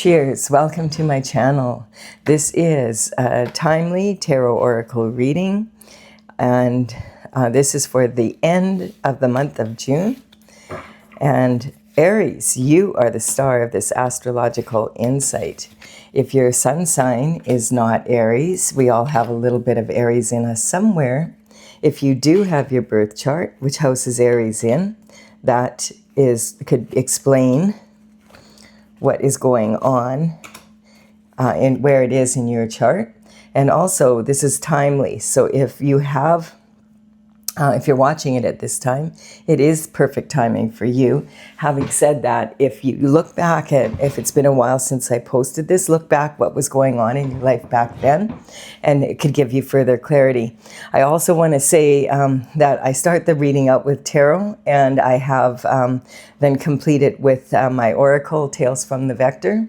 Cheers, welcome to my channel. This is a timely tarot oracle reading, and this is for the end of the month of June. And Aries, you are the star of this astrological insight. If your sun sign is not Aries, we all have a little bit of Aries in us somewhere. If you do have your birth chart, which house is Aries in, that could explain what is going on and where it is in your chart. And also, this is timely. So if you have, if you're watching it at this time, it is perfect timing for you. Having said that, if you look back at, if it's been a while since I posted this, look back what was going on in your life back then, and it could give you further clarity. I also want to say that I start the reading out with tarot, and I have then complete it with my oracle, Tales from the Vector,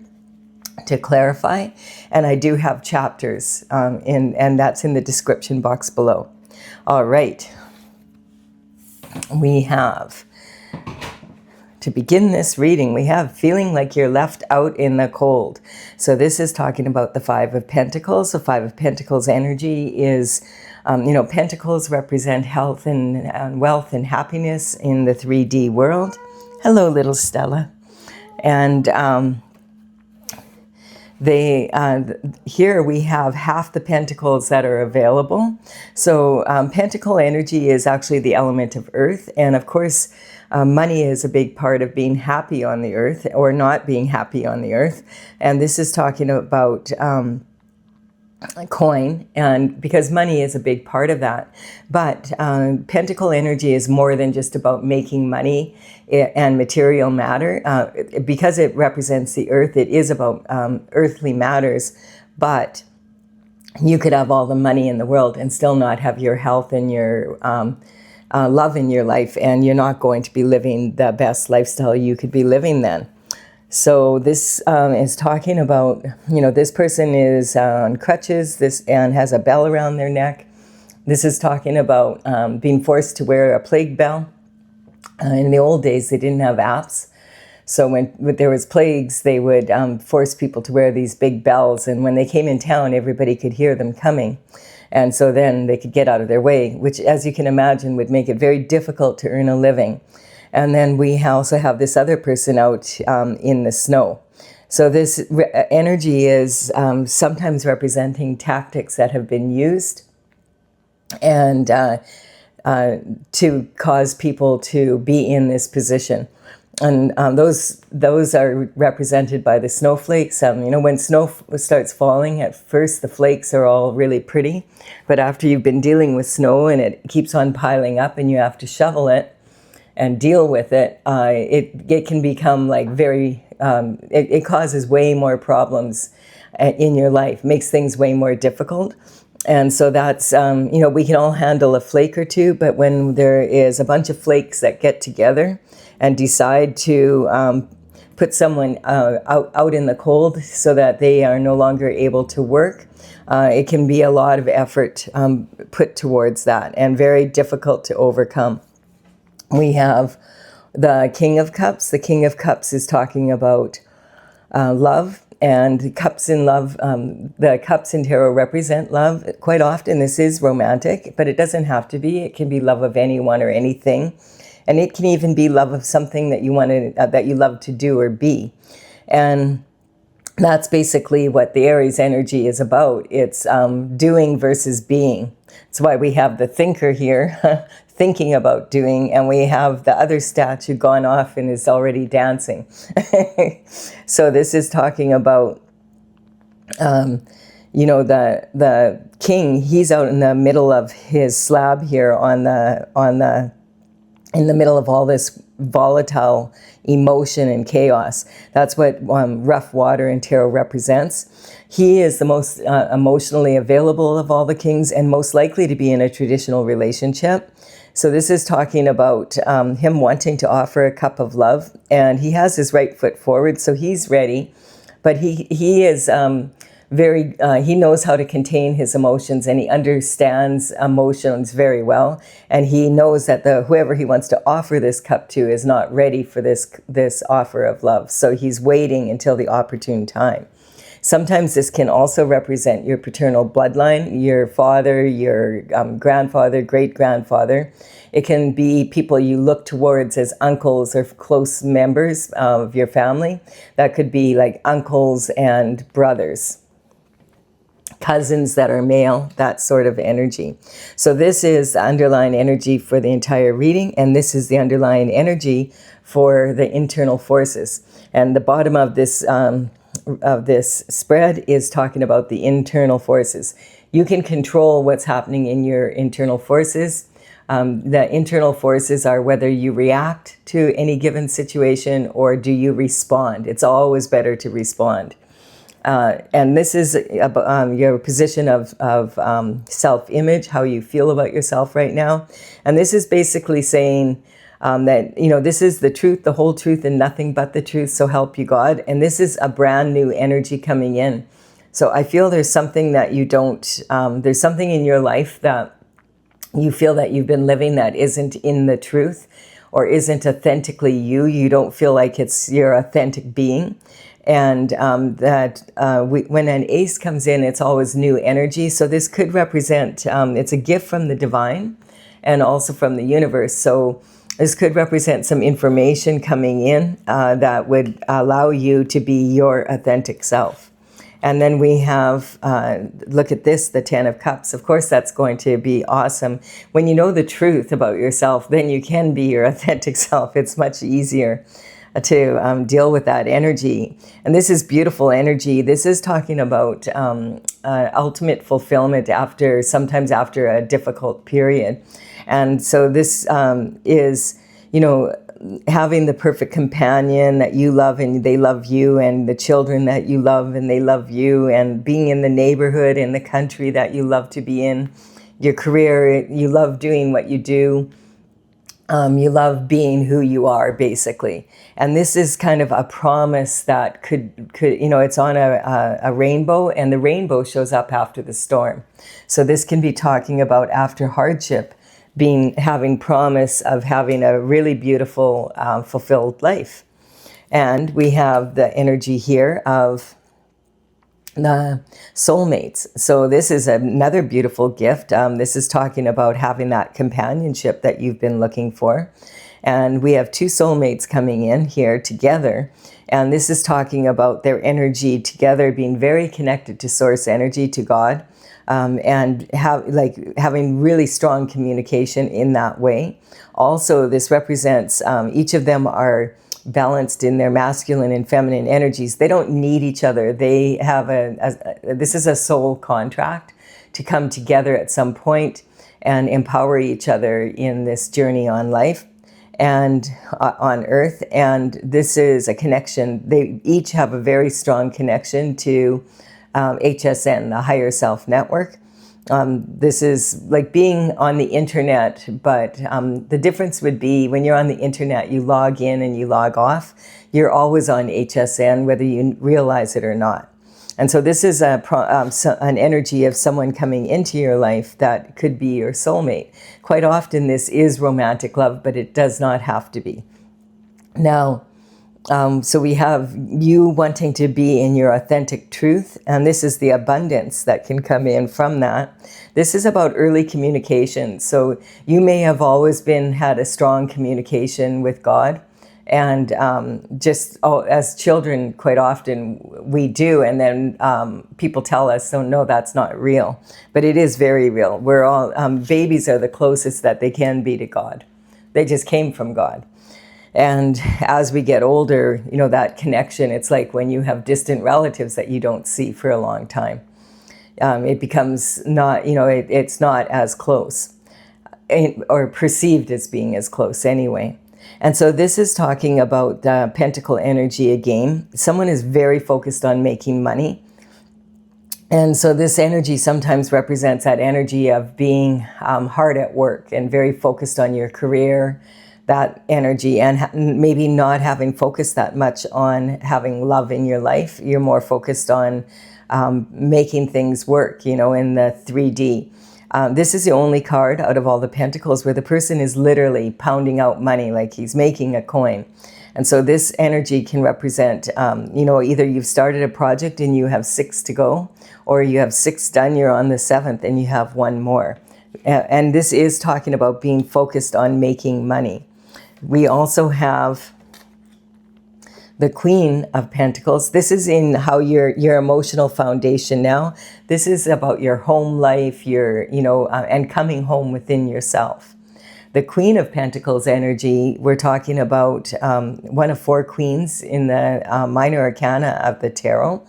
to clarify. And I do have chapters, and that's in the description box below. All right. We have, to begin this reading, we have feeling like you're left out in the cold. So this is talking about the Five of Pentacles. The Five of Pentacles energy is, Pentacles represent health and wealth and happiness in the 3D world. Hello, little Stella. And here we have half the pentacles that are available. So pentacle energy is actually the element of earth. And of course, money is a big part of being happy on the earth or not being happy on the earth. And this is talking about coin, and because money is a big part of that. But pentacle energy is more than just about making money and material matter. Because it represents the earth, it is about earthly matters. But you could have all the money in the world and still not have your health and your love in your life, and you're not going to be living the best lifestyle you could be living then. So this is talking about, this person is on crutches and has a bell around their neck. This is talking about being forced to wear a plague bell. In the old days, they didn't have apps. So when there was plagues, they would force people to wear these big bells. And when they came in town, everybody could hear them coming. And so then they could get out of their way, which, as you can imagine, would make it very difficult to earn a living. And then we also have this other person out in the snow. So this energy is sometimes representing tactics that have been used and to cause people to be in this position. And those are represented by the snowflakes. When snow starts falling, at first the flakes are all really pretty. But after you've been dealing with snow and it keeps on piling up and you have to shovel it and deal with it, it can become like very, it causes way more problems in your life, makes things way more difficult. And so that's, we can all handle a flake or two, but when there is a bunch of flakes that get together and decide to put someone out in the cold so that they are no longer able to work, it can be a lot of effort put towards that and very difficult to overcome. We have the King of Cups. The King of Cups is talking about love, and cups in love, the cups in tarot represent love. Quite often this is romantic, but it doesn't have to be. It can be love of anyone or anything. And it can even be love of something that you that you love to do or be. And that's basically what the Aries energy is about. It's doing versus being. That's why we have the thinker here, thinking about doing, and we have the other statue gone off and is already dancing. So this is talking about, the king. He's out in the middle of his slab here in the middle of all this volatile emotion and chaos. That's what rough water in tarot represents. He is the most emotionally available of all the kings and most likely to be in a traditional relationship. So this is talking about him wanting to offer a cup of love, and he has his right foot forward, so he's ready. But he is he knows how to contain his emotions, and he understands emotions very well. And he knows that whoever he wants to offer this cup to is not ready for this offer of love. So he's waiting until the opportune time. Sometimes this can also represent your paternal bloodline, your father, your grandfather, great-grandfather. It can be people you look towards as uncles or close members of your family. That could be like uncles and brothers, cousins that are male, that sort of energy. So this is the underlying energy for the entire reading, and this is the underlying energy for the internal forces. And the bottom of this spread is talking about the internal forces. You can control what's happening in your internal forces. The internal forces are whether you react to any given situation or do you respond. It's always better to respond. And this is your position of self-image, how you feel about yourself right now. And this is basically saying that, this is the truth, the whole truth, and nothing but the truth, so help you God. And this is a brand new energy coming in. So I feel there's something that you don't, there's something in your life that you feel that you've been living that isn't in the truth or isn't authentically you. You don't feel like it's your authentic being. And when an ace comes in, it's always new energy. So this could represent, it's a gift from the divine and also from the universe. So this could represent some information coming in that would allow you to be your authentic self. And then we have, look at this, the 10 of Cups. Of course, that's going to be awesome. When you know the truth about yourself, then you can be your authentic self. It's much easier to deal with that energy. And this is beautiful energy. This is talking about ultimate fulfillment sometimes after a difficult period. And so this is, having the perfect companion that you love and they love you, and the children that you love and they love you, and being in the neighborhood, in the country that you love to be in, your career, you love doing what you do. You love being who you are, basically. And this is kind of a promise that could it's on a rainbow, and the rainbow shows up after the storm. So this can be talking about after hardship, having promise of having a really beautiful, fulfilled life. And we have the energy here of the soulmates. So this is another beautiful gift. This is talking about having that companionship that you've been looking for. And we have two soulmates coming in here together. And this is talking about their energy together, being very connected to source energy, to God. And having really strong communication in that way. Also, this represents each of them are balanced in their masculine and feminine energies. They don't need each other. They have this is a soul contract to come together at some point and empower each other in this journey on life and on earth. And this is a connection. They each have a very strong connection to HSN, the higher self network. This is like being on the internet, but the difference would be when you're on the internet, you log in and you log off. You're always on HSN, whether you realize it or not. And so this is an energy of someone coming into your life that could be your soulmate. Quite often this is romantic love, but it does not have to be. Now, so we have you wanting to be in your authentic truth, and this is the abundance that can come in from that. This is about early communication. So you may have always had a strong communication with God, and as children, quite often we do, and then people tell us, "Oh no, that's not real," but it is very real. We're all babies are the closest that they can be to God. They just came from God. And as we get older, that connection, it's like when you have distant relatives that you don't see for a long time. It becomes not, it's not as close or perceived as being as close anyway. And so this is talking about the pentacle energy again. Someone is very focused on making money. And so this energy sometimes represents that energy of being hard at work and very focused on your career, that energy, and maybe not having focused that much on having love in your life. You're more focused on making things work, you know, in the 3D. This is the only card out of all the pentacles where the person is literally pounding out money, like he's making a coin. And so this energy can represent, you know, either you've started a project and you have 6 to go, or you have 6 done, you're on the 7th and you have 1 more. And this is talking about being focused on making money. We also have the Queen of Pentacles. This is in how your emotional foundation now. This is about your home life, your, you know, and coming home within yourself. The Queen of Pentacles energy, we're talking about one of 4 queens in the minor arcana of the tarot.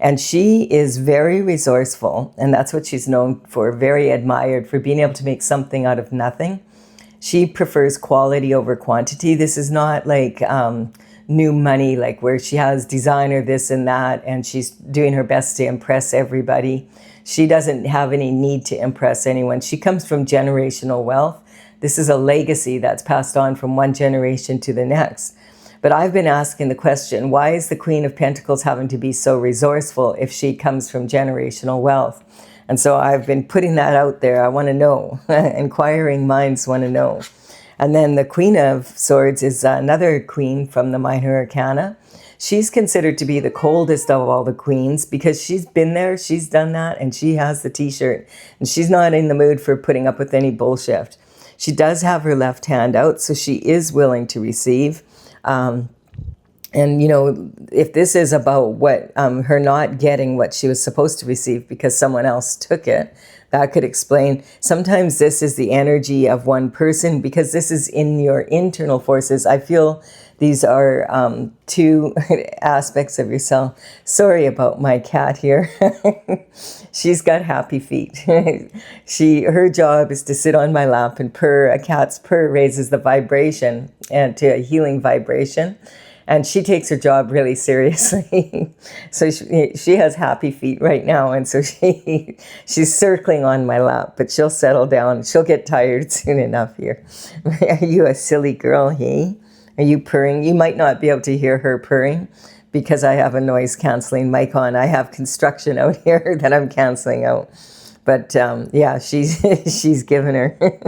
And she is very resourceful, and that's what she's known for, very admired for being able to make something out of nothing. She prefers quality over quantity. This is not like new money, like where she has designer this and that, and she's doing her best to impress everybody. She doesn't have any need to impress anyone. She comes from generational wealth. This is a legacy that's passed on from one generation to the next. But I've been asking the question, why is the Queen of Pentacles having to be so resourceful if she comes from generational wealth? And so I've been putting that out there. I want to know. Inquiring minds want to know. And then the Queen of Swords is another queen from the minor arcana. She's considered to be the coldest of all the queens because she's been there, she's done that, and she has the t-shirt. And she's not in the mood for putting up with any bullshit. She does have her left hand out, so she is willing to receive. And, you know, if this is about what her not getting what she was supposed to receive because someone else took it, that could explain. Sometimes this is the energy of one person because this is in your internal forces. I feel these are 2 aspects of yourself. Sorry about my cat here. She's got happy feet. Her job is to sit on my lap and purr. A cat's purr raises the vibration and to a healing vibration. And she takes her job really seriously. So she has happy feet right now. And so she's circling on my lap, but she'll settle down. She'll get tired soon enough here. Are you a silly girl, hey? Are you purring? You might not be able to hear her purring because I have a noise canceling mic on. I have construction out here that I'm canceling out. But yeah, she's given her.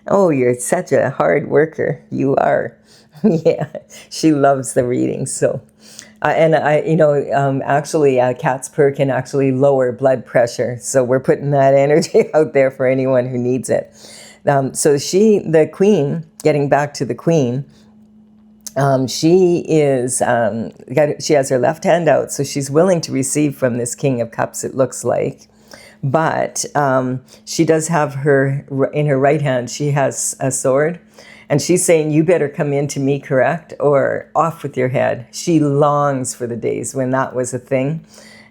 Oh, you're such a hard worker. You are. Yeah, she loves the reading. So, and I, you know, actually, cat's purr can actually lower blood pressure. So we're putting that energy out there for anyone who needs it. So the Queen, getting back to the Queen, she is, she has her left hand out. So she's willing to receive from this King of Cups, it looks like. But she does have in her right hand, she has a sword. And she's saying, you better come into me, correct? Or off with your head. She longs for the days when that was a thing.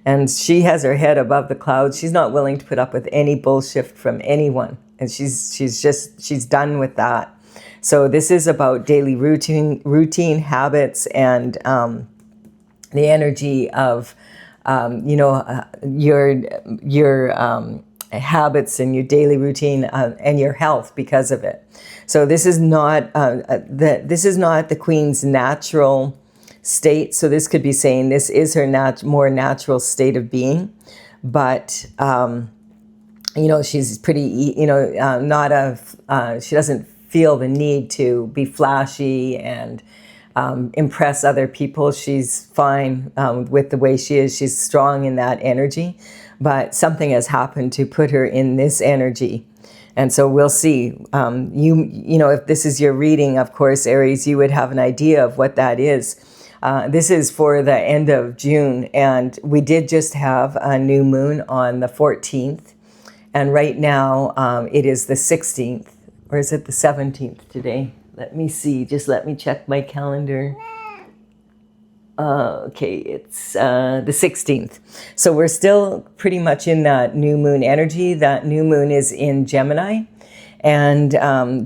And she has her head above the clouds. She's not willing to put up with any bullshit from anyone. And she's done with that. So this is about daily routine habits and the energy of, you know, your habits and your daily routine and your health because of it. So this is not the Queen's natural state. So this could be saying this is her more natural state of being, but you know, she's pretty, you know, she doesn't feel the need to be flashy and impress other people. She's fine with the way she is. She's strong in that energy, but something has happened to put her in this energy. And so we'll see. You know, if this is your reading, of course, Aries, you would have an idea of what that is. This is for the end of June, and we did just have a new moon on the 14th. And right now it is the 16th, or is it the 17th today? Let me see. Just let me check my calendar. Okay, it's the 16th. So we're still pretty much in that new moon energy. That new moon is in Gemini. And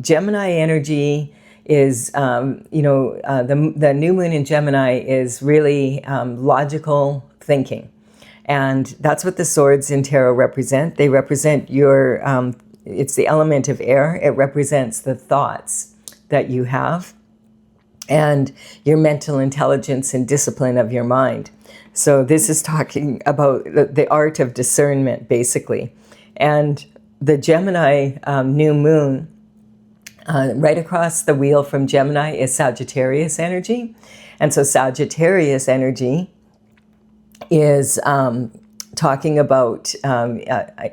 Gemini energy is, you know, the new moon in Gemini is really logical thinking. And that's what the swords in tarot represent. They represent your, it's the element of air. It represents the thoughts that you have. and your mental intelligence and discipline of your mind. So this is talking about the art of discernment, basically. And the Gemini new moon, right across the wheel from Gemini is Sagittarius energy. And so Sagittarius energy is talking about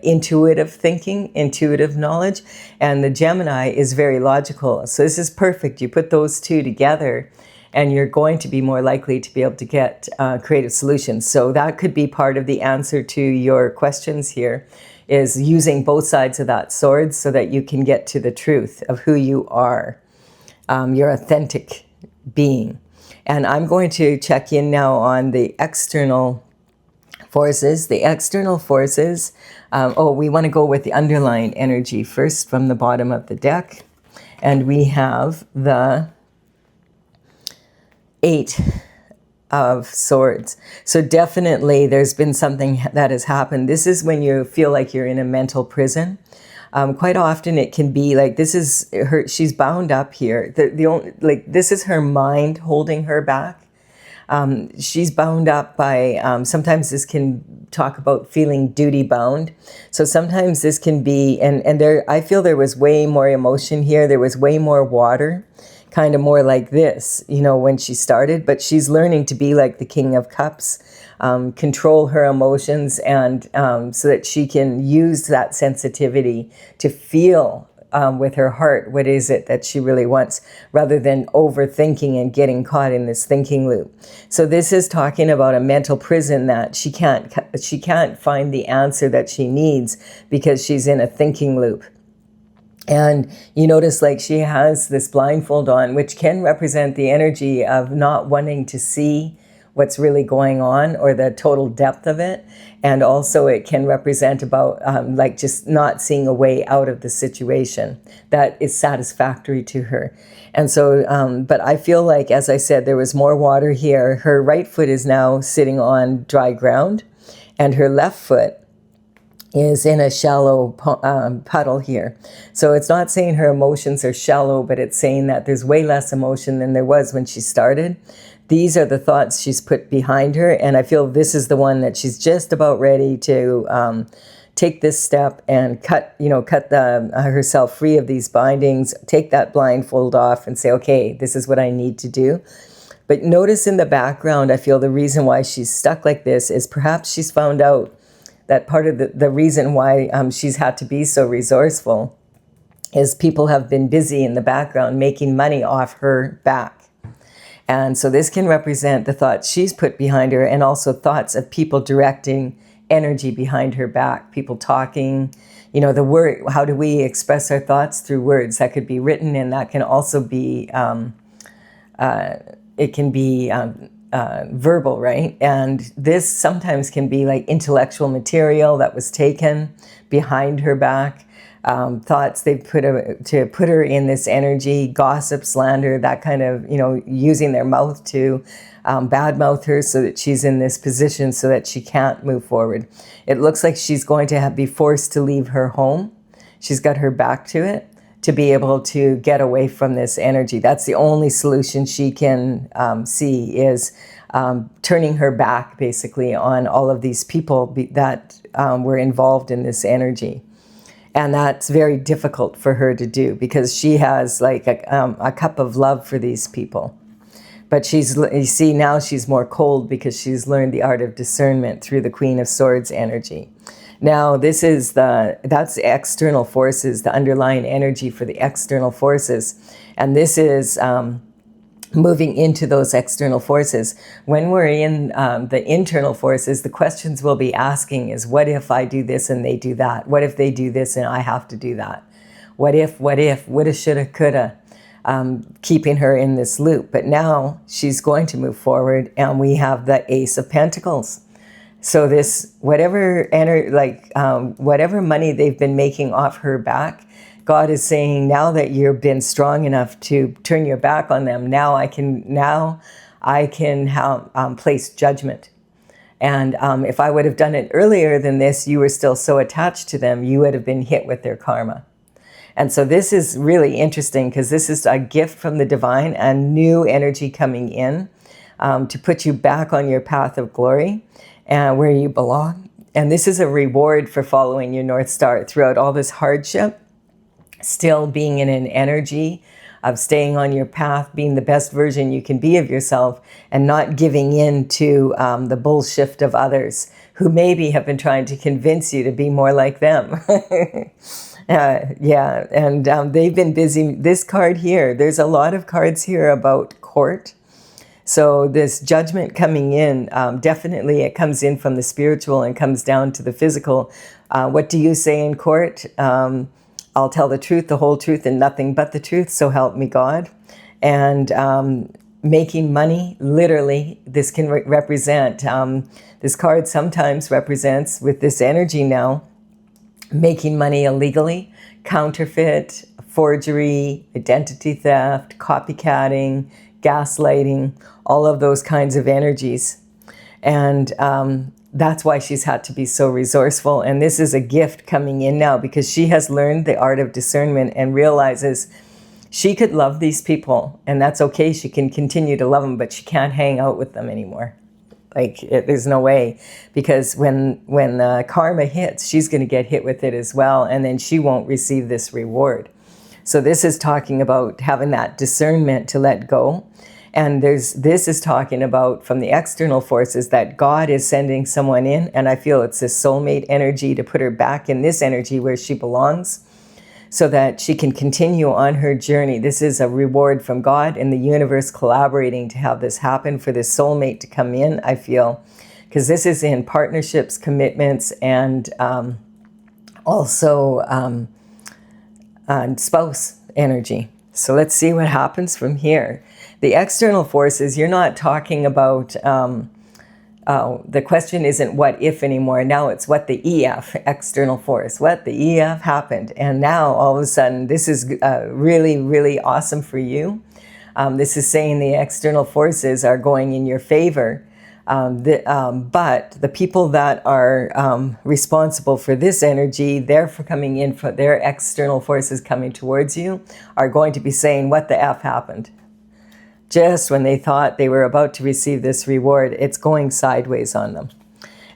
intuitive thinking, intuitive knowledge, and the Gemini is very logical. So this is perfect. You put those two together and you're going to be more likely to be able to get creative solutions. So that could be part of the answer to your questions here, is using both sides of that sword so that you can get to the truth of who you are, your authentic being. And I'm going to check in now on the external forces. The external forces, we want to go with the underlying energy first from the bottom of the deck. And we have the 8 of Swords. So definitely there's been something that has happened. This is when you feel like you're in a mental prison. Quite often it can be like, this is her, she's bound up here. This is her mind holding her back. She's bound up by, sometimes this can talk about feeling duty bound. So sometimes this can be, and there, I feel there was way more emotion here. There was way more water, kind of more like this, you know, when she started, but she's learning to be like the King of Cups, control her emotions, and so that she can use that sensitivity to feel with her heart what is it that she really wants, rather than overthinking and getting caught in this thinking loop. So this is talking about a mental prison that she can't find the answer that she needs because she's in a thinking loop. And you notice like she has this blindfold on, which can represent the energy of not wanting to see what's really going on or the total depth of it. And also it can represent about like just not seeing a way out of the situation that is satisfactory to her. And so, but I feel like, as I said, there was more water here. Her right foot is now sitting on dry ground and her left foot is in a shallow puddle here. So it's not saying her emotions are shallow, but it's saying that there's way less emotion than there was when she started. These are the thoughts she's put behind her, and I feel this is the one that she's just about ready to take this step and cut herself free of these bindings, take that blindfold off and say, okay, this is what I need to do. But notice in the background, I feel the reason why she's stuck like this is perhaps she's found out that part of the reason why she's had to be so resourceful is people have been busy in the background making money off her back. And so this can represent the thoughts she's put behind her, and also thoughts of people directing energy behind her back, people talking, you know, the word, how do we express our thoughts through words? That could be written, and that can also be, it can be verbal, right? And this sometimes can be like intellectual material that was taken behind her back, thoughts they put to put her in this energy, gossip, slander, that kind of, you know, using their mouth to badmouth her so that she's in this position so that she can't move forward. It looks like she's going to be forced to leave her home. She's got her back to it to be able to get away from this energy. That's the only solution she can see, is turning her back basically on all of these people that were involved in this energy. And that's very difficult for her to do because she has like a cup of love for these people. But you see, now she's more cold because she's learned the art of discernment through the Queen of Swords energy. Now, that's the external forces, the underlying energy for the external forces. And this is moving into those external forces. When we're in the internal forces, the questions we'll be asking is, what if I do this and they do that? What if they do this and I have to do that? What if, woulda, shoulda, coulda, keeping her in this loop. But now she's going to move forward, and we have the Ace of Pentacles. So this, whatever money they've been making off her back, God is saying, now that you've been strong enough to turn your back on them, now I can place judgment. And if I would have done it earlier than this, you were still so attached to them, you would have been hit with their karma. And so this is really interesting because this is a gift from the divine, a new energy coming in to put you back on your path of glory and where you belong. And this is a reward for following your North Star throughout all this hardship, still being in an energy of staying on your path, being the best version you can be of yourself, and not giving in to the bullshit of others who maybe have been trying to convince you to be more like them. Yeah, and they've been busy. This card here, there's a lot of cards here about court. So this judgment coming in, definitely it comes in from the spiritual and comes down to the physical. What do you say in court? I'll tell the truth, the whole truth, and nothing but the truth, so help me God. And making money, literally, this can represent, this card sometimes represents, with this energy now, making money illegally, counterfeit, forgery, identity theft, copycatting, gaslighting, all of those kinds of energies. And that's why she's had to be so resourceful. And this is a gift coming in now because she has learned the art of discernment and realizes she could love these people, and that's okay. She can continue to love them, but she can't hang out with them anymore. There's no way, because when karma hits, she's going to get hit with it as well, and then she won't receive this reward. So this is talking about having that discernment to let go. And this is talking about, from the external forces, that God is sending someone in, and I feel it's this soulmate energy to put her back in this energy where she belongs, so that she can continue on her journey. This is a reward from God and the universe collaborating to have this happen, for this soulmate to come in, I feel, because this is in partnerships, commitments, and also spouse energy. So let's see what happens from here. The external forces, you're not talking about, the question isn't what if anymore. Now it's what the EF, external force, what the EF happened. And now all of a sudden, this is really, really awesome for you. This is saying the external forces are going in your favor. But the people that are responsible for this energy, they're for coming in, for their external forces coming towards you, are going to be saying, what the F happened? Just when they thought they were about to receive this reward, it's going sideways on them.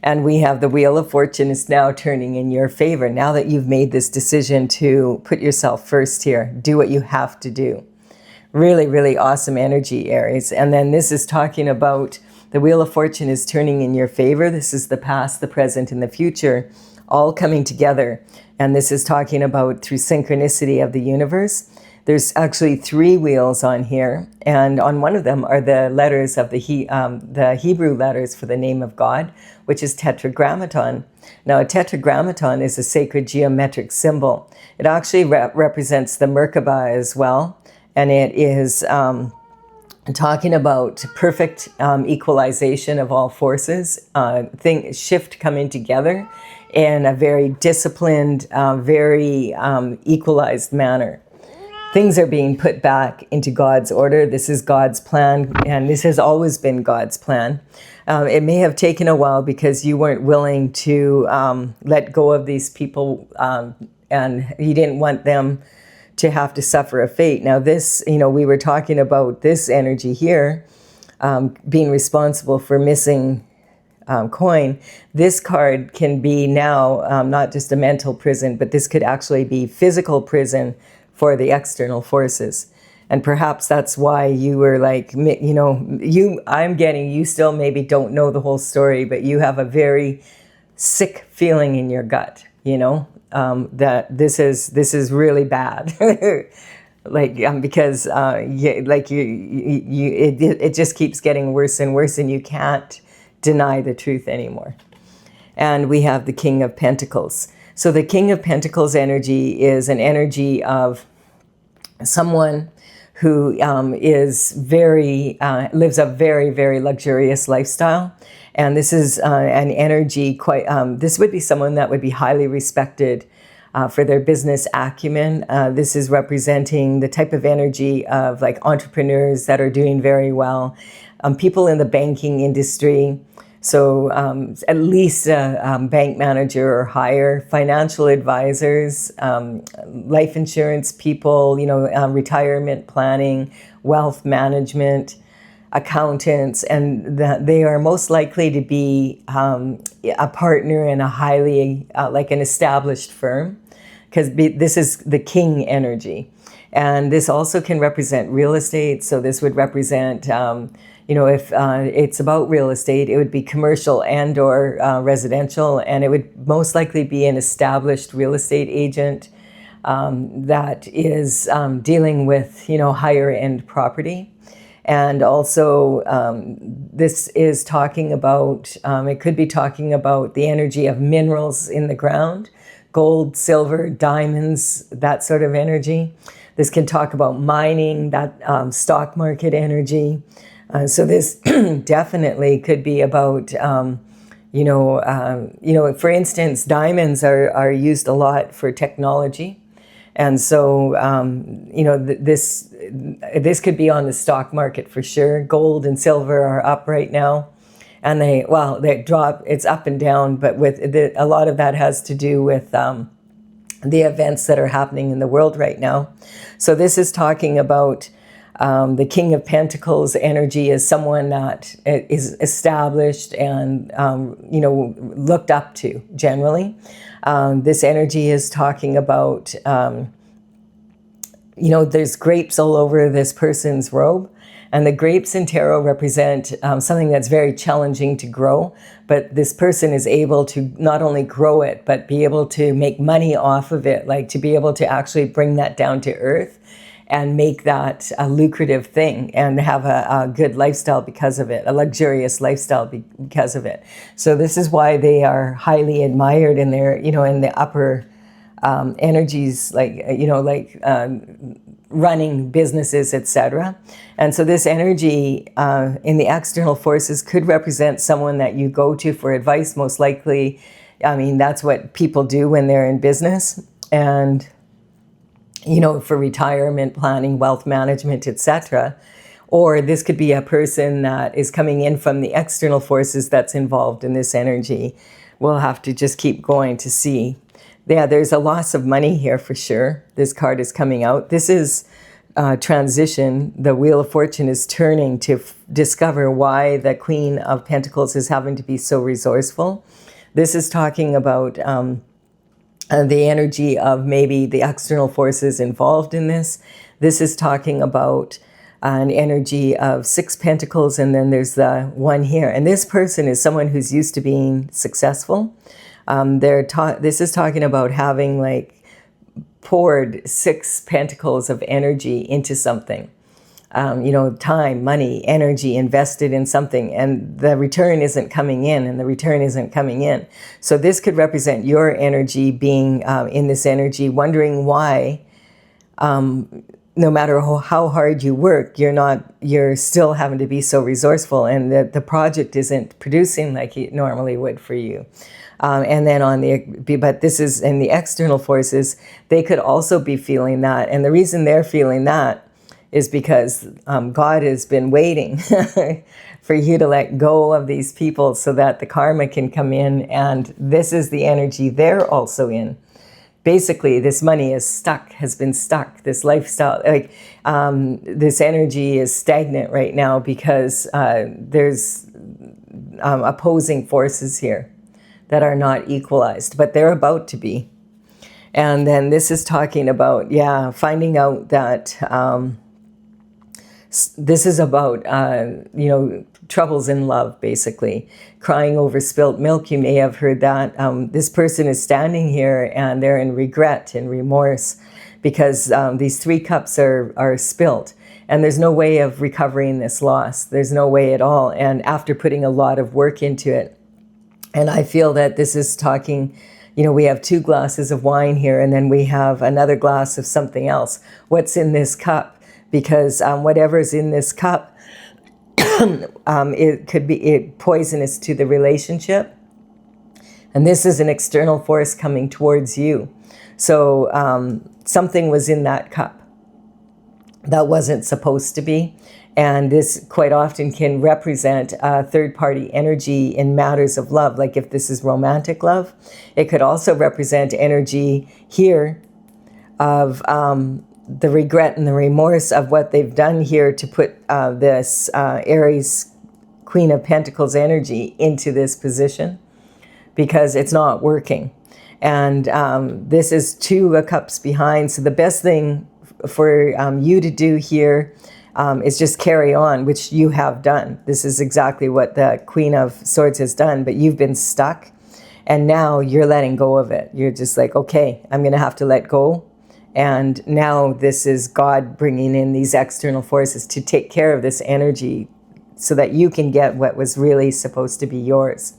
And we have the Wheel of Fortune is now turning in your favor. Now that you've made this decision to put yourself first here, do what you have to do. Really, really awesome energy, Aries. And then this is talking about the Wheel of Fortune is turning in your favor. This is the past, the present, and the future all coming together. And this is talking about through synchronicity of the universe. There's actually 3 wheels on here, and on one of them are the letters of the Hebrew letters for the name of God, which is tetragrammaton. Now, a tetragrammaton is a sacred geometric symbol. It actually represents the Merkaba as well, and it is talking about perfect equalization of all forces, shift coming together in a very disciplined, very equalized manner. Things are being put back into God's order. This is God's plan, and this has always been God's plan. It may have taken a while because you weren't willing to let go of these people, and you didn't want them to have to suffer a fate. Now this, we were talking about this energy here, being responsible for missing coin. This card can be now not just a mental prison, but this could actually be physical prison for the external forces. And perhaps that's why you were like, you still maybe don't know the whole story, but you have a very sick feeling in your gut, that this is really bad. Because it just keeps getting worse and worse, and you can't deny the truth anymore. And we have the King of Pentacles. So the King of Pentacles energy is an energy of someone who is lives a very, very luxurious lifestyle. And this is an energy this would be someone that would be highly respected for their business acumen. This is representing the type of energy of like entrepreneurs that are doing very well, people in the banking industry. So at least a bank manager or higher, financial advisors, life insurance people, retirement planning, wealth management, accountants, and they are most likely to be a partner in a highly, like an established firm, because this is the king energy. And this also can represent real estate. So this would represent, if it's about real estate, it would be commercial and or residential, and it would most likely be an established real estate agent that is dealing with, higher end property. And also, this is talking about, it could be talking about the energy of minerals in the ground, gold, silver, diamonds, that sort of energy. This can talk about mining, that stock market energy. So this definitely could be about, for instance, diamonds are used a lot for technology. And so, this could be on the stock market for sure. Gold and silver are up right now. And they drop, it's up and down, but a lot of that has to do with the events that are happening in the world right now. So this is talking about the King of Pentacles energy is someone that is established and, looked up to generally. This energy is talking about, there's grapes all over this person's robe. And the grapes in tarot represent something that's very challenging to grow. But this person is able to not only grow it, but be able to make money off of it, like to be able to actually bring that down to earth and make that a lucrative thing and have a good lifestyle because of it, a luxurious lifestyle because of it. So this is why they are highly admired in their, in the upper energies, running businesses, etc. And so this energy in the external forces could represent someone that you go to for advice, most likely. I mean, that's what people do when they're in business. And for retirement planning, wealth management, etc. Or this could be a person that is coming in from the external forces that's involved in this energy. We'll have to just keep going to see. Yeah, there's a loss of money here for sure. This card is coming out. This is transition. The Wheel of Fortune is turning to discover why the Queen of Pentacles is having to be so resourceful. This is talking about the energy of maybe the external forces involved in this. This is talking about an energy of 6 pentacles, and then there's the one here. And this person is someone who's used to being successful. This is talking about having poured 6 pentacles of energy into something. Time, money, energy invested in something, and the return isn't coming in, So this could represent your energy being in this energy, wondering why, no matter how hard you work, you're still having to be so resourceful, and that the project isn't producing like it normally would for you. And then but this is in the external forces, they could also be feeling that. And the reason they're feeling that is because God has been waiting for you to let go of these people so that the karma can come in. And this is the energy they're also in. Basically, this money has been stuck. This lifestyle, this energy is stagnant right now because there's opposing forces here that are not equalized, but they're about to be. And then this is talking about, finding out that this is about, troubles in love, basically. Crying over spilt milk, you may have heard that. This person is standing here and they're in regret and remorse because these 3 cups are spilt. And there's no way of recovering this loss. There's no way at all. And after putting a lot of work into it. And I feel that this is talking, we have 2 glasses of wine here, and then we have another glass of something else. What's in this cup? Because whatever's in this cup, it could be poisonous to the relationship. And this is an external force coming towards you. So something was in that cup that wasn't supposed to be. And this quite often can represent third-party energy in matters of love. Like if this is romantic love, it could also represent energy here of the regret and the remorse of what they've done here to put this Aries Queen of Pentacles energy into this position, because it's not working. And this is 2 of Cups behind. So the best thing for you to do here is just carry on, which you have done. This is exactly what the Queen of Swords has done, but you've been stuck and now you're letting go of it. You're just like, okay, I'm going to have to let go. And now this is God bringing in these external forces to take care of this energy so that you can get what was really supposed to be yours.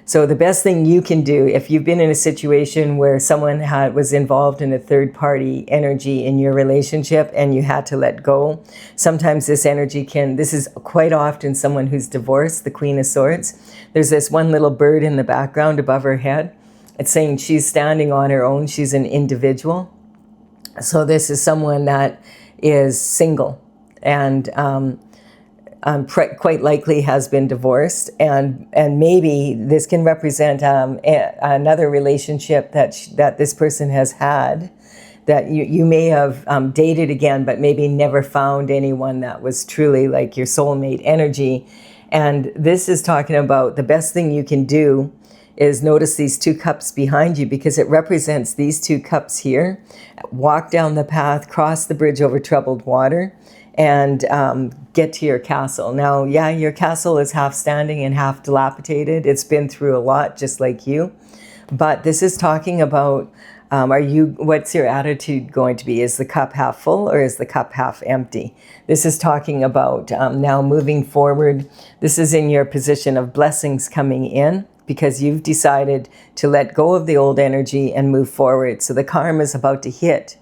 So the best thing you can do, if you've been in a situation where someone was involved in a third-party energy in your relationship and you had to let go, sometimes this energy this is quite often someone who's divorced, the Queen of Swords. There's this one little bird in the background above her head. It's saying she's standing on her own. She's an individual. So this is someone that is single and quite likely has been divorced, and maybe this can represent another relationship that this person has had, that you may have dated again, but maybe never found anyone that was truly like your soulmate energy. And this is talking about the best thing you can do is notice these 2 cups behind you, because it represents these 2 cups here. Walk down the path, cross the bridge over troubled water, and get to your castle. Now, yeah, your castle is half standing and half dilapidated. It's been through a lot, just like you. But this is talking about, what's your attitude going to be? Is the cup half full or is the cup half empty? This is talking about now moving forward. This is in your position of blessings coming in, because you've decided to let go of the old energy and move forward. So the karma is about to hit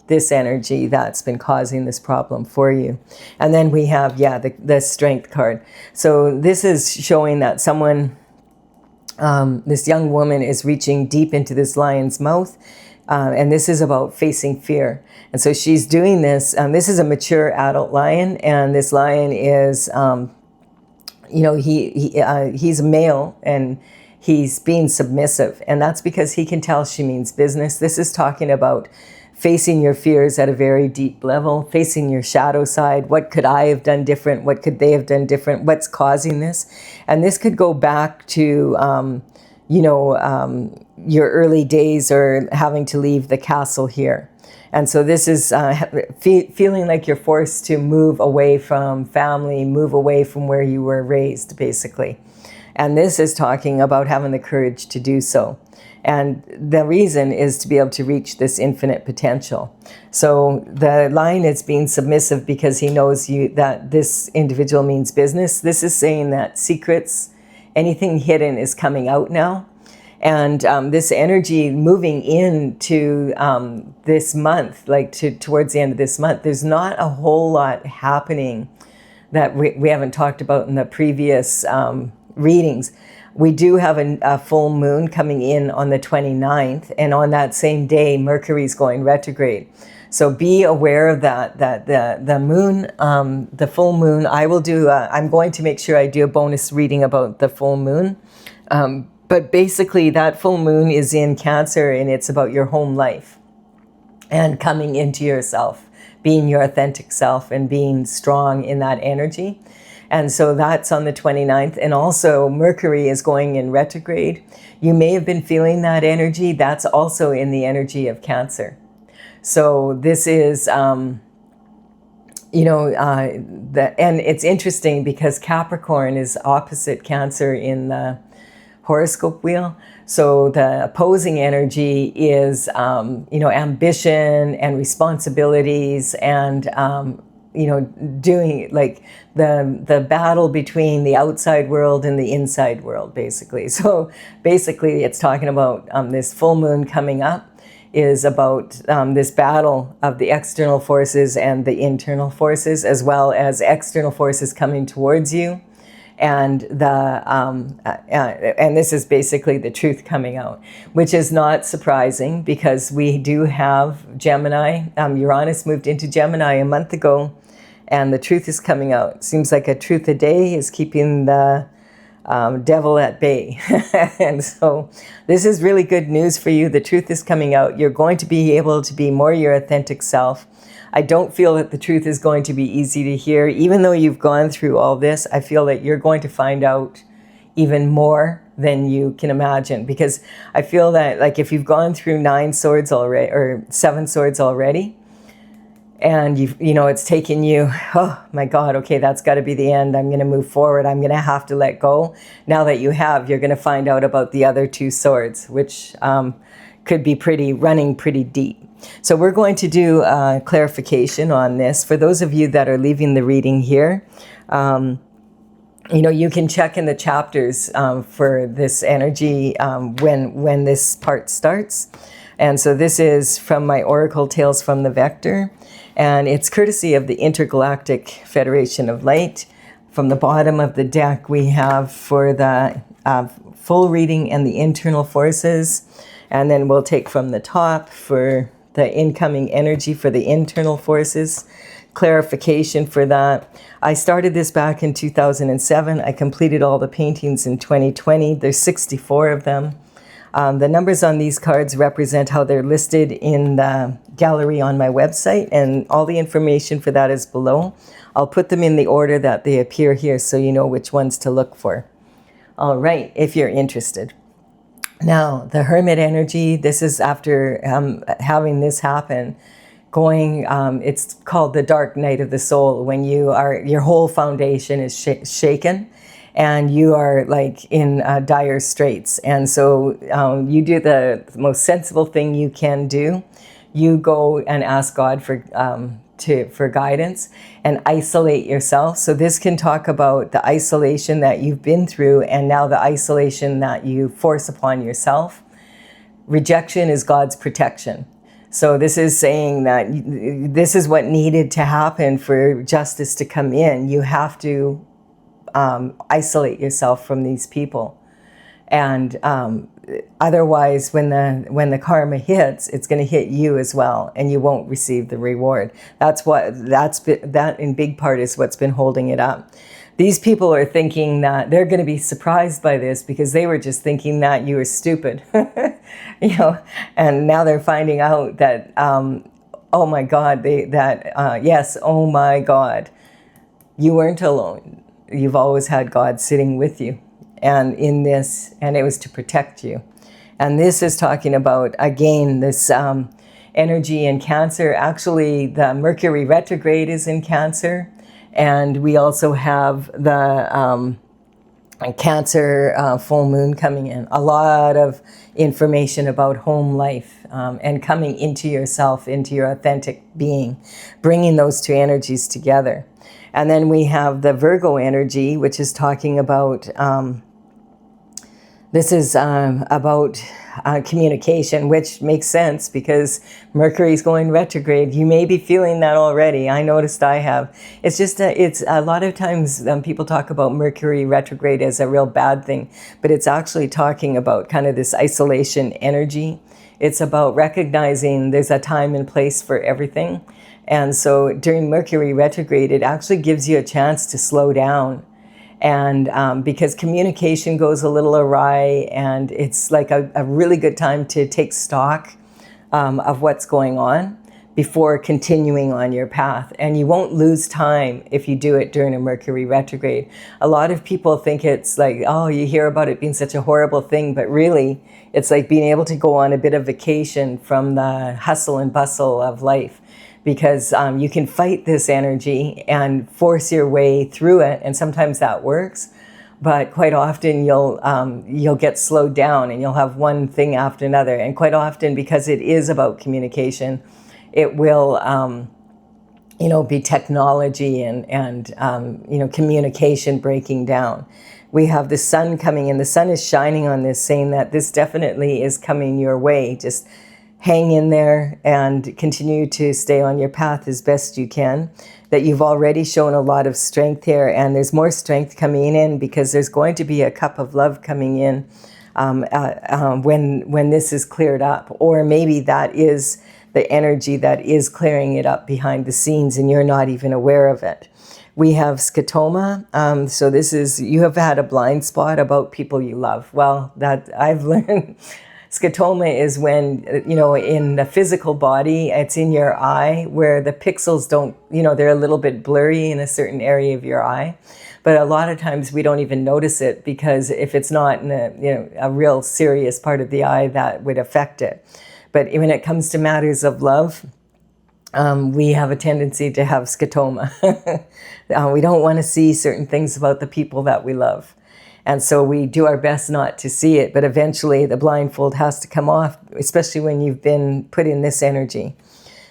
this energy that's been causing this problem for you. And then we have, the Strength card. So this is showing that someone, this young woman is reaching deep into this lion's mouth. And this is about facing fear. And so she's doing this. This is a mature adult lion. And this lion is, he's a male and he's being submissive. And that's because he can tell she means business. This is talking about facing your fears at a very deep level, facing your shadow side. What could I have done different? What could they have done different? What's causing this? And this could go back to, your early days or having to leave the castle here. And so this is feeling like you're forced to move away from family, move away from where you were raised, basically. And this is talking about having the courage to do so. And the reason is to be able to reach this infinite potential. So the lion is being submissive because he knows that this individual means business. This is saying that secrets, anything hidden is coming out now. And this energy moving into this month, towards the end of this month, there's not a whole lot happening that we haven't talked about in the previous readings. We do have a full moon coming in on the 29th, and on that same day, Mercury's going retrograde. So be aware of that the moon, the full moon, I'm going to make sure I do a bonus reading about the full moon. But basically that full moon is in Cancer, and it's about your home life and coming into yourself, being your authentic self and being strong in that energy. And so that's on the 29th. And also Mercury is going in retrograde. You may have been feeling that energy. That's also in the energy of Cancer. So this is, and it's interesting because Capricorn is opposite Cancer in the horoscope wheel. So the opposing energy is, ambition and responsibilities and, doing like the battle between the outside world and the inside world, basically. So basically it's talking about this full moon coming up is about this battle of the external forces and the internal forces, as well as external forces coming towards you. And and this is basically the truth coming out, which is not surprising because we do have Gemini. Uranus moved into Gemini a month ago, and the truth is coming out. Seems like a truth a day is keeping the devil at bay. And so this is really good news for you. The truth is coming out. You're going to be able to be more your authentic self. I don't feel that the truth is going to be easy to hear. Even though you've gone through all this, I feel that you're going to find out even more than you can imagine, because I feel that, like, if you've gone through 9 swords already, or 7 swords already, and it's taken you, oh my God, okay, that's got to be the end. I'm going to move forward. I'm going to have to let go. Now that you have, you're going to find out about the other 2 swords, which could be running pretty deep. So we're going to do clarification on this. For those of you that are leaving the reading here, you can check in the chapters for this energy when this part starts. And so this is from my Oracle Tales from the Vector, and it's courtesy of the Intergalactic Federation of Light. From the bottom of the deck, we have for the full reading and the internal forces, and then we'll take from the top for the incoming energy for the internal forces, clarification for that. I started this back in 2007. I completed all the paintings in 2020. There's 64 of them. The numbers on these cards represent how they're listed in the gallery on my website, and all the information for that is below. I'll put them in the order that they appear here so you know which ones to look for. All right, if you're interested. Now, the Hermit energy, this is after having this happen, it's called the dark night of the soul, when your whole foundation is shaken and you are like in dire straits. And so you do the most sensible thing you can do. You go and ask God for guidance and isolate yourself. So this can talk about the isolation that you've been through, and now the isolation that you force upon yourself. Rejection is God's protection. So this is saying that this is what needed to happen for justice to come in. You have to isolate yourself from these people. And otherwise, when the karma hits, it's going to hit you as well, and you won't receive the reward. That in big part is what's been holding it up. These people are thinking that they're going to be surprised by this because they were just thinking that you were stupid, and now they're finding out that, oh my God, yes, oh my God, you weren't alone. You've always had God sitting with you. And it was to protect you. And this is talking about, again, this energy in Cancer. Actually, the Mercury retrograde is in Cancer. And we also have the Cancer full moon coming in. A lot of information about home life and coming into yourself, into your authentic being, bringing those 2 energies together. And then we have the Virgo energy, which is talking about, this is about communication, which makes sense because Mercury's going retrograde. You may be feeling that already. I noticed I have. It's just, it's a lot of times people talk about Mercury retrograde as a real bad thing, but it's actually talking about kind of this isolation energy. It's about recognizing there's a time and place for everything. And so during Mercury retrograde, it actually gives you a chance to slow down. And because communication goes a little awry, and it's like a really good time to take stock of what's going on before continuing on your path. And you won't lose time if you do it during a Mercury retrograde. A lot of people think it's like, oh, you hear about it being such a horrible thing, but really it's like being able to go on a bit of vacation from the hustle and bustle of life. Because you can fight this energy and force your way through it, and sometimes that works. But quite often you'll get slowed down, and you'll have one thing after another. And quite often, because it is about communication, it will be technology and communication breaking down. We have the sun coming in. The sun is shining on this, saying that this definitely is coming your way. Just hang in there and continue to stay on your path as best you can. That you've already shown a lot of strength here, and there's more strength coming in because there's going to be a cup of love coming in when this is cleared up, or maybe that is the energy that is clearing it up behind the scenes and you're not even aware of it. We have scotoma. So this is, you have had a blind spot about people you love. Well, that I've learned, scotoma is when, in the physical body, it's in your eye where the pixels don't, they're a little bit blurry in a certain area of your eye. But a lot of times we don't even notice it, because if it's not in a real serious part of the eye, that would affect it. But when it comes to matters of love, we have a tendency to have scotoma. We don't want to see certain things about the people that we love. And so we do our best not to see it, but eventually the blindfold has to come off, especially when you've been put in this energy.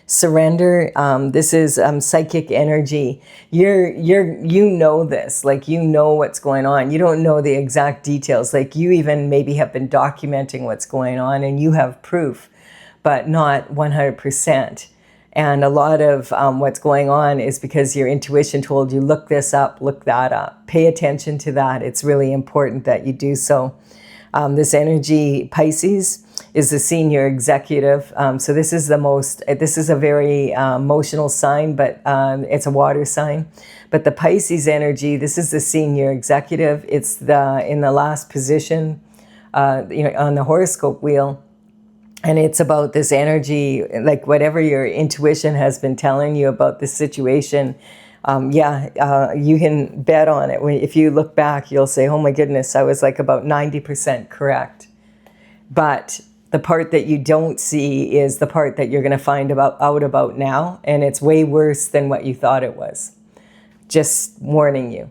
Surrender, this is psychic energy. You know this, like you know what's going on. You don't know the exact details, like you even maybe have been documenting what's going on and you have proof, but not 100%. And a lot of what's going on is because your intuition told you, look this up, look that up. Pay attention to that. It's really important that you do so. This energy, Pisces, is the senior executive. So this is a very emotional sign, but it's a water sign. But the Pisces energy, this is the senior executive. It's in the last position, on the horoscope wheel. And it's about this energy, like whatever your intuition has been telling you about this situation, you can bet on it. If you look back, you'll say, oh my goodness, I was like about 90% correct. But the part that you don't see is the part that you're going to find out about now. And it's way worse than what you thought it was. Just warning you,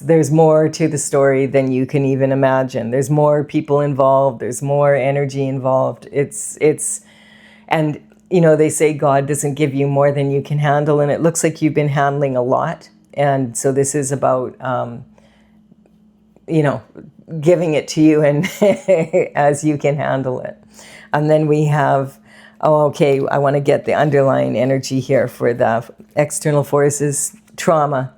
there's more to the story than you can even imagine. There's more people involved. There's more energy involved. And they say God doesn't give you more than you can handle, and it looks like you've been handling a lot. And so this is about, giving it to you and as you can handle it. And then we have, I want to get the underlying energy here for the external forces, trauma.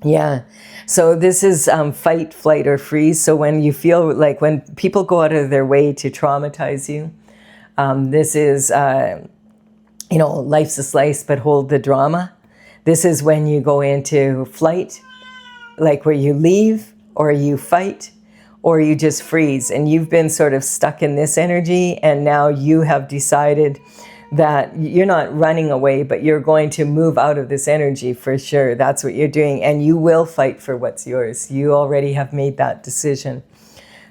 Yeah. So this is fight, flight, or freeze. So when you feel like, when people go out of their way to traumatize you, this is, life's a slice, but hold the drama. This is when you go into flight, like where you leave or you fight or you just freeze, and you've been sort of stuck in this energy, and now you have decided that you're not running away, but you're going to move out of this energy for sure. That's what you're doing, and you will fight for what's yours. You already have made that decision.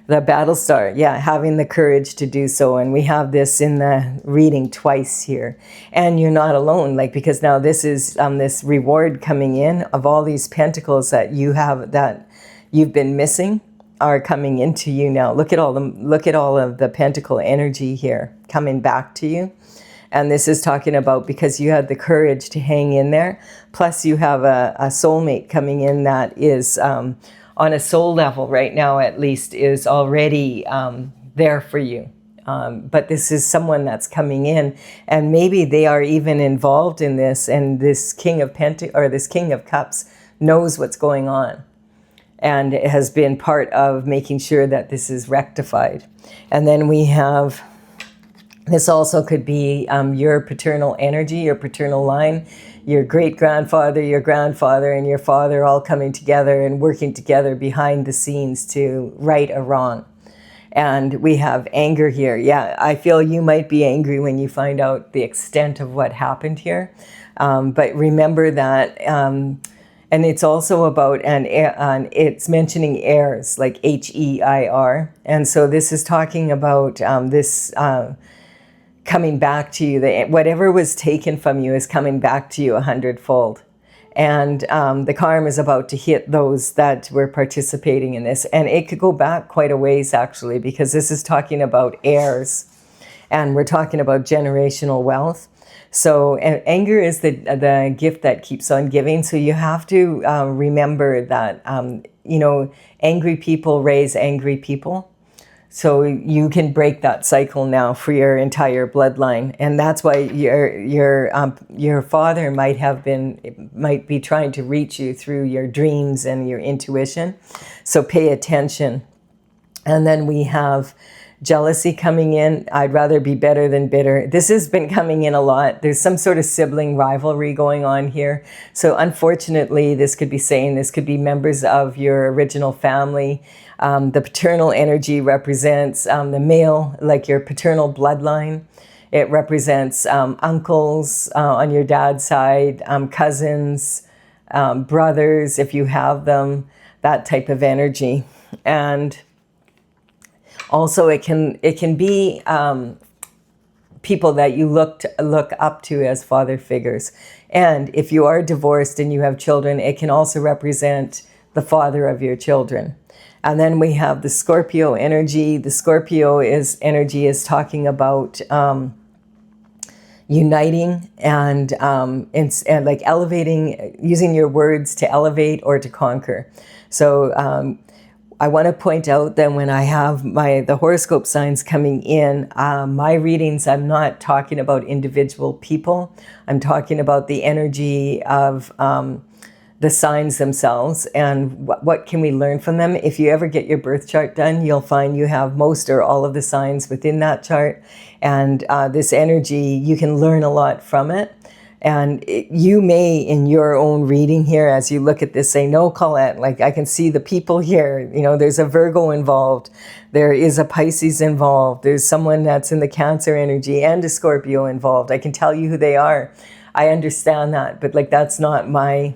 The battle star, having the courage to do so, and we have this in the reading twice here. And you're not alone, because now this is this reward coming in of all these pentacles that you have, that you've been missing, are coming into you now. Look at all of the pentacle energy here coming back to you. And this is talking about because you had the courage to hang in there. Plus you have a soulmate coming in that is on a soul level right now, at least, is already there for you. But this is someone that's coming in, and maybe they are even involved in this, and this King of this King of Cups knows what's going on and has been part of making sure that this is rectified. And then we have, this also could be your paternal energy, your paternal line, your great-grandfather, your grandfather, and your father all coming together and working together behind the scenes to right a wrong. And we have anger here. Yeah, I feel you might be angry when you find out the extent of what happened here. But remember that, and it's also about, and it's mentioning heirs, like H-E-I-R. And so this is talking about this coming back to you. Whatever was taken from you is coming back to you 100-fold. And the karma is about to hit those that were participating in this. And it could go back quite a ways, actually, because this is talking about heirs. And we're talking about generational wealth. So anger is the gift that keeps on giving. So you have to remember that, angry people raise angry people. So you can break that cycle now for your entire bloodline. And that's why your father might be trying to reach you through your dreams and your intuition. So pay attention. And then we have jealousy coming in. I'd rather be better than bitter. This has been coming in a lot. There's some sort of sibling rivalry going on here. So unfortunately, this could be members of your original family. The paternal energy represents the male, like your paternal bloodline. It represents uncles on your dad's side, cousins, brothers, if you have them, that type of energy. And also, it can be people that you look up to as father figures. And if you are divorced and you have children, it can also represent the father of your children. And then we have the Scorpio energy. The Scorpio energy is talking about uniting and like elevating, using your words to elevate or to conquer. So I want to point out that when I have the horoscope signs coming in, my readings, I'm not talking about individual people. I'm talking about the energy of the signs themselves and what can we learn from them. If you ever get your birth chart done, you'll find you have most or all of the signs within that chart. And this energy, you can learn a lot from it. And you may, in your own reading here, as you look at this, say, no, Colette, like I can see the people here. You know, there's a Virgo involved. There is a Pisces involved. There's someone that's in the Cancer energy and a Scorpio involved. I can tell you who they are. I understand that, but like that's not my...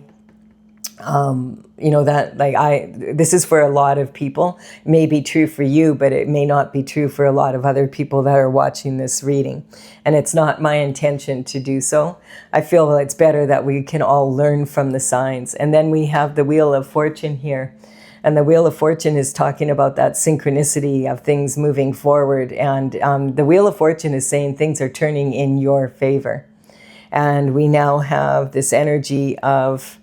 this is for a lot of people. It may be true for you, but it may not be true for a lot of other people that are watching this reading. And it's not my intention to do so. I feel it's better that we can all learn from the signs. And then we have the Wheel of Fortune here. And the Wheel of Fortune is talking about that synchronicity of things moving forward. And the Wheel of Fortune is saying things are turning in your favor. And we now have this energy of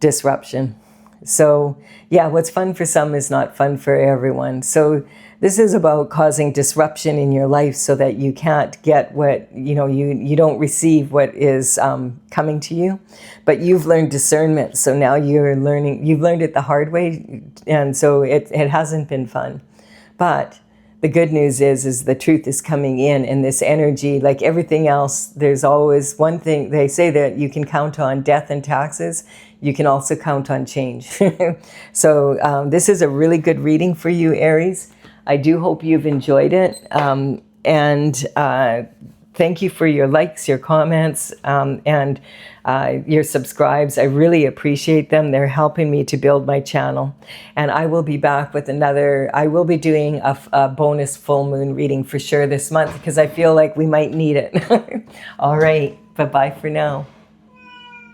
disruption. So yeah, what's fun for some is not fun for everyone. So this is about causing disruption in your life so that you can't get what, you don't receive what is coming to you, but you've learned discernment. So now you've learned it the hard way. And so it hasn't been fun, but the good news is the truth is coming in this energy, like everything else, there's always one thing. They say that you can count on death and taxes. You can also count on change. So this is a really good reading for you, Aries. I do hope you've enjoyed it. And thank you for your likes, your comments, and your subscribes. I really appreciate them. They're helping me to build my channel. And I will be back with I will be doing a bonus full moon reading for sure this month because I feel like we might need it. All right. Bye-bye for now.